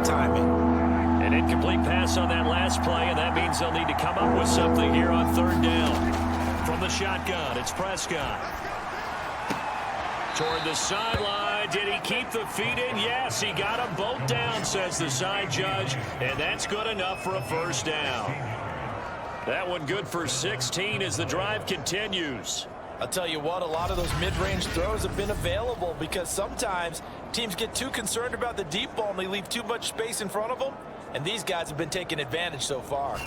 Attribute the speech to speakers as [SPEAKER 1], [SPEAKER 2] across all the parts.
[SPEAKER 1] Great timing.
[SPEAKER 2] An incomplete pass on that last play, and that means they'll need to come up with something here on third down. From the shotgun, it's Prescott. Toward the sideline. Did he keep the feet in? Yes, he got them both down, says the side judge, and that's good enough for a first down. That one good for 16 as the drive continues.
[SPEAKER 1] I'll tell you what, a lot of those mid-range throws have been available because sometimes teams get too concerned about the deep ball and they leave too much space in front of them, and these guys have been taking advantage so far.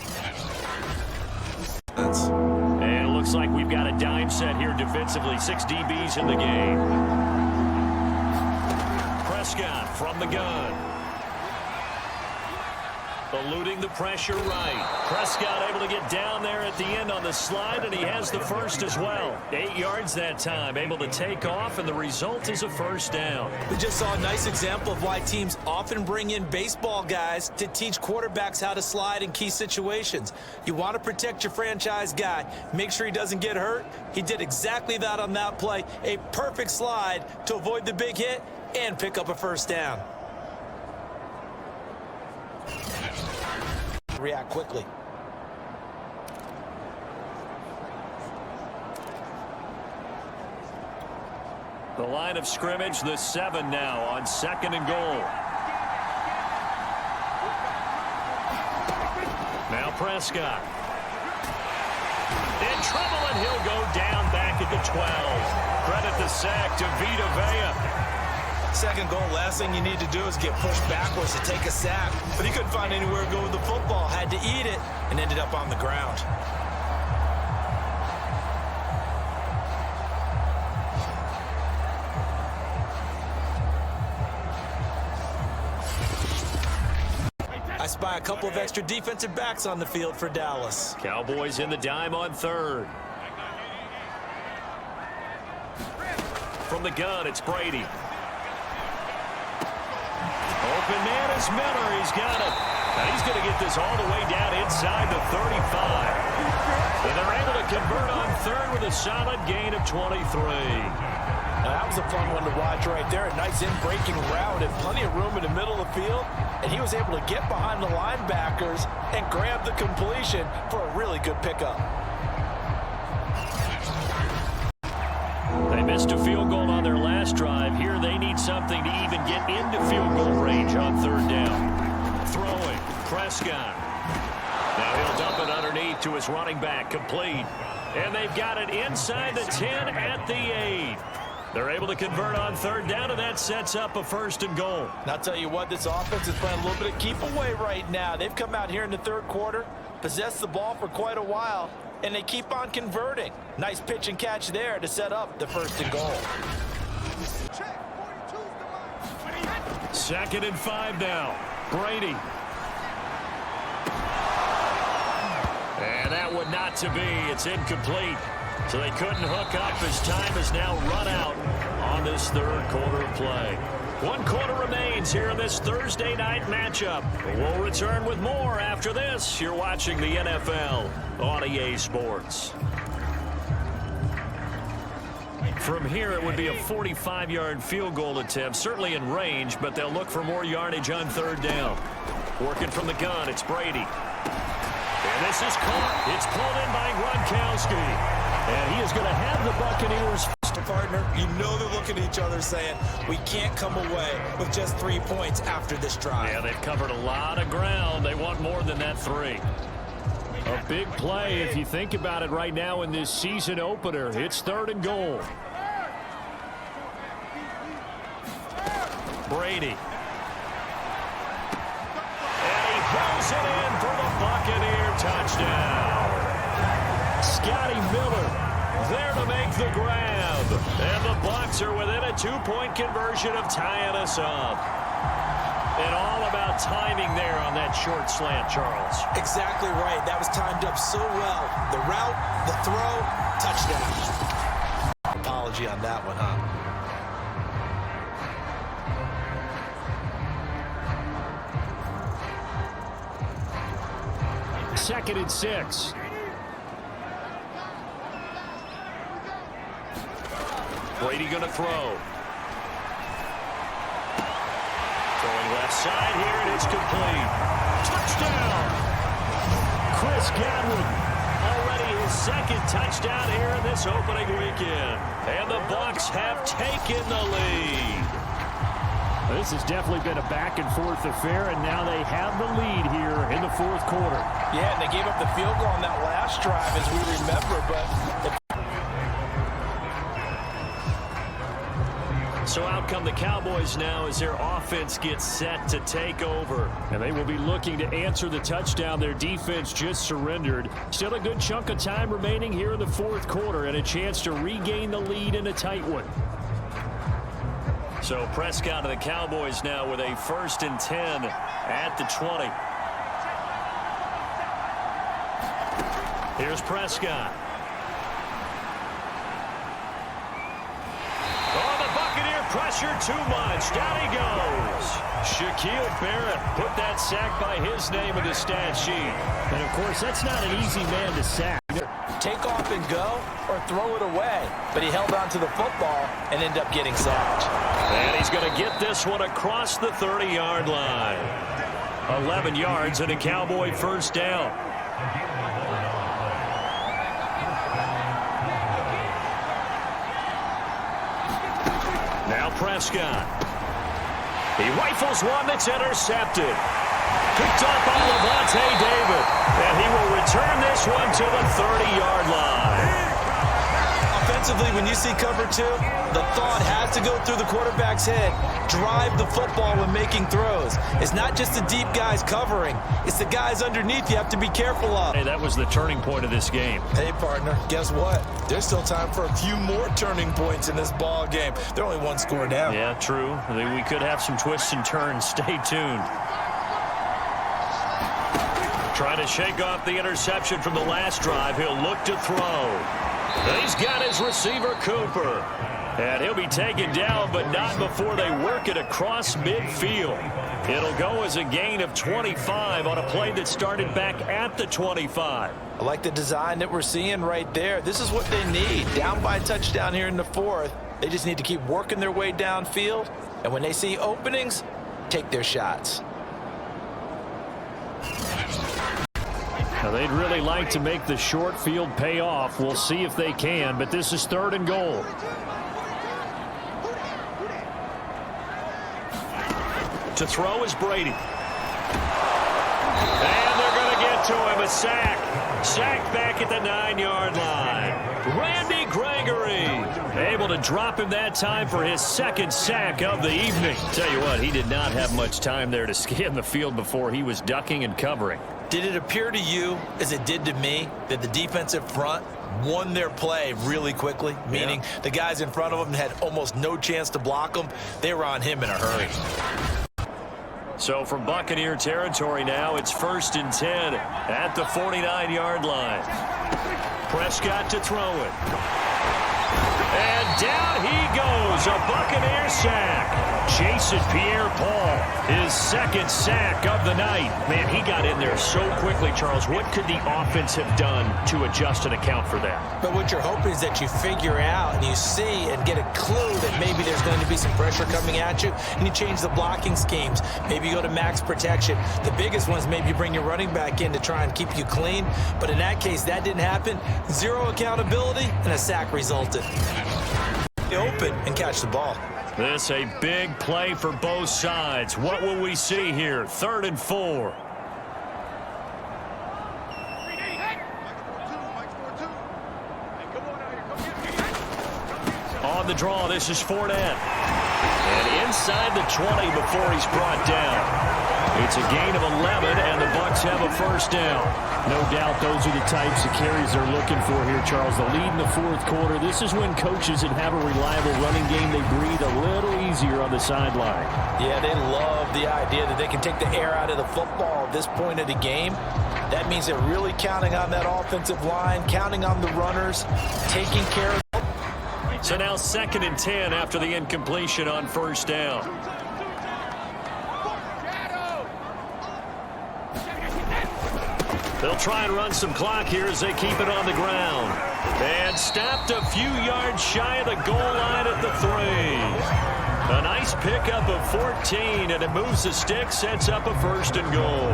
[SPEAKER 2] And it looks like we've got a dime set here defensively. 6 DBs in the game. Prescott from the gun. Eluding the pressure right. Prescott able to get down there at the end on the slide, and he has the first as well. 8 yards that time, able to take off, and the result is a first down.
[SPEAKER 1] We just saw a nice example of why teams often bring in baseball guys to teach quarterbacks how to slide in key situations. You want to protect your franchise guy. Make sure he doesn't get hurt. He did exactly that on that play. A perfect slide to avoid the big hit and pick up a first down. React quickly.
[SPEAKER 2] The line of scrimmage, the 7 now on 2nd and goal. Now Prescott. In trouble, and he'll go down back at the 12. Credit the sack to Vita Vea.
[SPEAKER 1] 2nd goal, last thing you need to do is get pushed backwards to take a sack. But he couldn't find anywhere to go with the football. Had to eat it and ended up on the ground. I spy a couple of extra defensive backs on the field for Dallas.
[SPEAKER 2] Cowboys in the dime on 3rd. From the gun, it's Brady. Open man is Miller. He's got it. Now he's going to get this all the way down inside the 35. And they're able to convert on 3rd with a solid gain of 23.
[SPEAKER 1] Now that was a fun one to watch right there. A nice in-breaking route and plenty of room in the middle of the field. And he was able to get behind the linebackers and grab the completion for a really good pickup.
[SPEAKER 2] They missed a field goal on their last drive. Here they need something to even get into field goal range on 3rd down. Throwing, Prescott. Now he'll dump it underneath to his running back, complete. And they've got it inside the 10 at the 8. They're able to convert on 3rd down, and that sets up a 1st and goal.
[SPEAKER 1] And I'll tell you what, this offense is playing a little bit of keep away right now. They've come out here in the 3rd quarter, possessed the ball for quite a while, and they keep on converting. Nice pitch and catch there to set up the 1st and goal.
[SPEAKER 2] 2nd and 5 now. Brady. And that one not to be. It's incomplete. So they couldn't hook up as time is now run out on this 3rd quarter of play. 1 quarter remains here in this Thursday night matchup. We'll return with more after this. You're watching the NFL on EA Sports. From here, it would be a 45-yard field goal attempt, certainly in range, but they'll look for more yardage on 3rd down. Working from the gun, it's Brady. And this is caught. It's pulled in by Gronkowski. And he is going to have the Buccaneers.
[SPEAKER 1] Partner, you know they're looking at each other saying, we can't come away with just 3 points after this drive.
[SPEAKER 2] Yeah, they've covered a lot of ground. They want more than that 3. A big play if you think about it right now in this season opener. It's 3rd and goal. Brady. And he throws it in for the Buccaneer touchdown. Scotty Miller there to make the grab. And the Bucs are within a 2-point conversion of tying us up. And all about timing there on that short slant, Charles.
[SPEAKER 1] Exactly right. That was timed up so well. The route, the throw, touchdown. Apology on that one, huh?
[SPEAKER 2] Second and 6. Brady going to throw. Throwing left side here, and it's complete. Touchdown! Chris Godwin, already his second touchdown here in this opening weekend. And the Bucs have taken the lead.
[SPEAKER 3] This has definitely been a back-and-forth affair, and now they have the lead here in the fourth quarter.
[SPEAKER 1] Yeah, and they gave up the field goal on that last drive, as we remember, but...
[SPEAKER 2] So out come the Cowboys now as their offense gets set to take over.
[SPEAKER 3] And they will be looking to answer the touchdown their defense just surrendered. Still a good chunk of time remaining here in the fourth quarter and a chance to regain the lead in a tight one.
[SPEAKER 2] So Prescott of the Cowboys now with a 1st and 10 at the 20. Here's Prescott. Oh, the Buccaneer pressure too much. Down he goes. Shaquille Barrett put that sack by his name in the stat sheet.
[SPEAKER 3] And, of course, that's not an easy man to sack.
[SPEAKER 1] Take off and go or throw it away. But he held on to the football and ended up getting sacked.
[SPEAKER 2] And he's going to get this one across the 30-yard line. 11 yards and a Cowboy 1st down. Now Prescott. He rifles one that's intercepted. Picked up by Levante David. And he will return this one to the 30-yard line.
[SPEAKER 1] Offensively, when you see cover 2, the thought has to go through the quarterback's head. Drive the football when making throws. It's not just the deep guys covering. It's the guys underneath you have to be careful of.
[SPEAKER 2] Hey, that was the turning point of this game.
[SPEAKER 1] Hey, partner, guess what? There's still time for a few more turning points in this ball game. They're only one score down.
[SPEAKER 2] Yeah, true. We could have some twists and turns. Stay tuned. Trying to shake off the interception from the last drive. He'll look to throw. And he's got his receiver, Cooper. And he'll be taken down, but not before they work it across midfield. It'll go as a gain of 25 on a play that started back at the 25.
[SPEAKER 1] I like the design that we're seeing right there. This is what they need. Down by a touchdown here in the 4th. They just need to keep working their way downfield. And when they see openings, take their shots.
[SPEAKER 3] Now, they'd really like to make the short field pay off. We'll see if they can, but this is 3rd and goal.
[SPEAKER 2] To throw is Brady. And they're going to get to him. A sack. Sacked back at the 9-yard line. Randy Gregory able to drop him that time for his 2nd sack of the evening. Tell you what, he did not have much time there to scan the field before he was ducking and covering.
[SPEAKER 1] Did it appear to you, as it did to me, that the defensive front won their play really quickly? Meaning the guys in front of them had almost no chance to block them. They were on him in a hurry.
[SPEAKER 2] So from Buccaneer territory now, it's 1st and 10 at the 49-yard line. Prescott to throw it. And down he goes, a Buccaneer sack. Jason Pierre-Paul, his 2nd sack of the night. Man, he got in there so quickly, Charles. What could the offense have done to adjust and account for that?
[SPEAKER 1] But what you're hoping is that you figure out and you see and get a clue that maybe there's going to be some pressure coming at you, and you change the blocking schemes. Maybe you go to max protection. The biggest one is maybe you bring your running back in to try and keep you clean. But in that case, that didn't happen. 0 accountability, and a sack resulted. Open and catch the ball.
[SPEAKER 2] This a big play for both sides. What will we see here? 3rd and 4. On the draw, this is Fournette. And inside the 20 before he's brought down. It's a gain of 11, and the Bucs have a 1st down.
[SPEAKER 3] No doubt those are the types of carries they're looking for here, Charles. The lead in the 4th quarter. This is when coaches that have a reliable running game, they breathe a little easier on the sideline.
[SPEAKER 1] Yeah, they love the idea that they can take the air out of the football at this point of the game. That means they're really counting on that offensive line, counting on the runners, taking care of.
[SPEAKER 2] So now 2nd and 10 after the incompletion on 1st down. They'll try and run some clock here as they keep it on the ground. And stopped a few yards shy of the goal line at the 3. A nice pickup of 14, and it moves the stick, sets up a 1st and goal.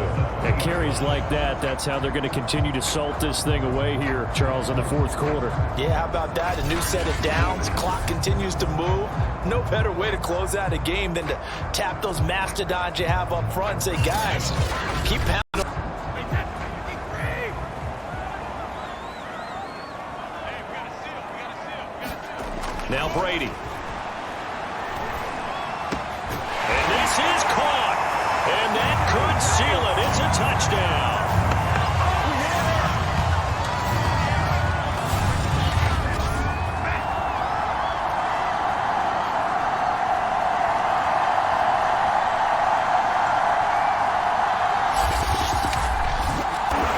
[SPEAKER 3] And carries like that, that's how they're going to continue to salt this thing away here, Charles, in the 4th quarter.
[SPEAKER 1] Yeah, how about that? A new set of downs. Clock continues to move. No better way to close out a game than to tap those mastodons you have up front and say, guys, keep pounding.
[SPEAKER 2] Now Brady. And this is caught. And that could seal it. It's a touchdown.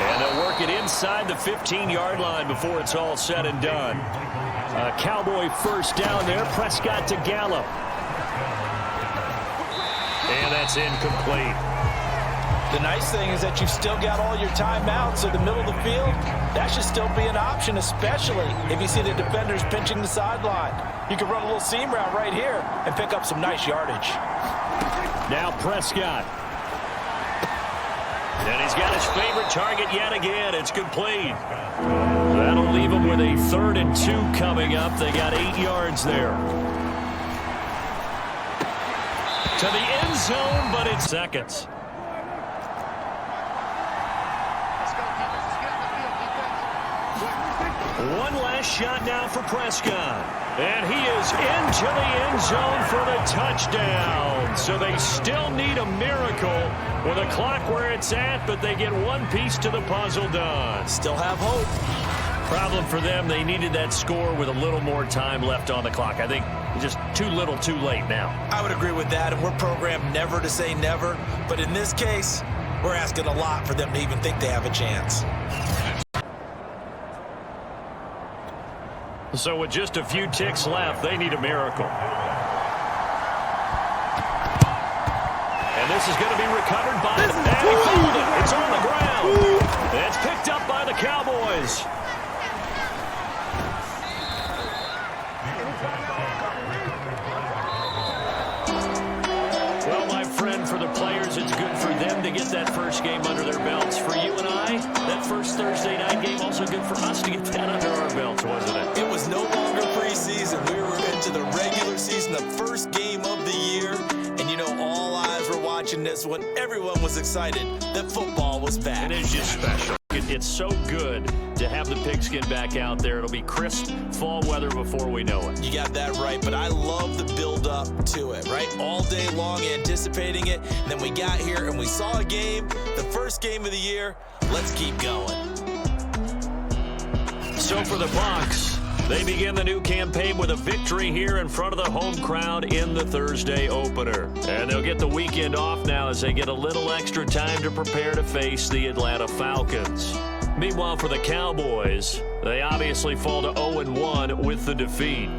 [SPEAKER 2] And they'll work it inside the 15-yard line before it's all said and done.
[SPEAKER 3] A Cowboy 1st down there. Prescott to Gallup.
[SPEAKER 2] And that's incomplete.
[SPEAKER 1] The nice thing is that you've still got all your timeouts, so the middle of the field, that should still be an option, especially if you see the defenders pinching the sideline. You can run a little seam route right here and pick up some nice yardage.
[SPEAKER 3] Now Prescott.
[SPEAKER 2] And he's got his favorite target yet again. It's complete. That'll leave him with a 3rd and 2 coming up. They got 8 yards there. To the end zone, but it's seconds. One last shot now for Prescott. And he is into the end zone for the touchdown. So they still need a miracle with a clock where it's at, but they get one piece to the puzzle done.
[SPEAKER 1] Still have hope.
[SPEAKER 2] Problem for them, they needed that score with a little more time left on the clock. I think just too little, too late now.
[SPEAKER 1] I would agree with that, and we're programmed never to say never. But in this case, we're asking a lot for them to even think they have a chance.
[SPEAKER 2] So with just a few ticks left, they need a miracle. And this is going to be recovered by the... And he fouled it. It's on the ground. It's picked up by the Cowboys. Well, my friend, for the players, it's good for them to get that first game under their belts. For you and I, that first Thursday night game, also good for us to get that under our belts, wasn't it?
[SPEAKER 1] It was no longer preseason. We were into the regular season, the first game of the year. And, you know, all eyes were watching this one. Everyone was excited that football was back.
[SPEAKER 2] It is just special. It's so good to have the pigskin back out there. It'll be crisp fall weather before we know it.
[SPEAKER 1] You got that right, but I love the build-up to it, right? All day long anticipating it, and then we got here and we saw a game, the first game of the year. Let's keep going.
[SPEAKER 2] So for the Bucs, they begin the new campaign with a victory here in front of the home crowd in the Thursday opener. And they'll get the weekend off now as they get a little extra time to prepare to face the Atlanta Falcons. Meanwhile, for the Cowboys, they obviously fall to 0-1 with the defeat.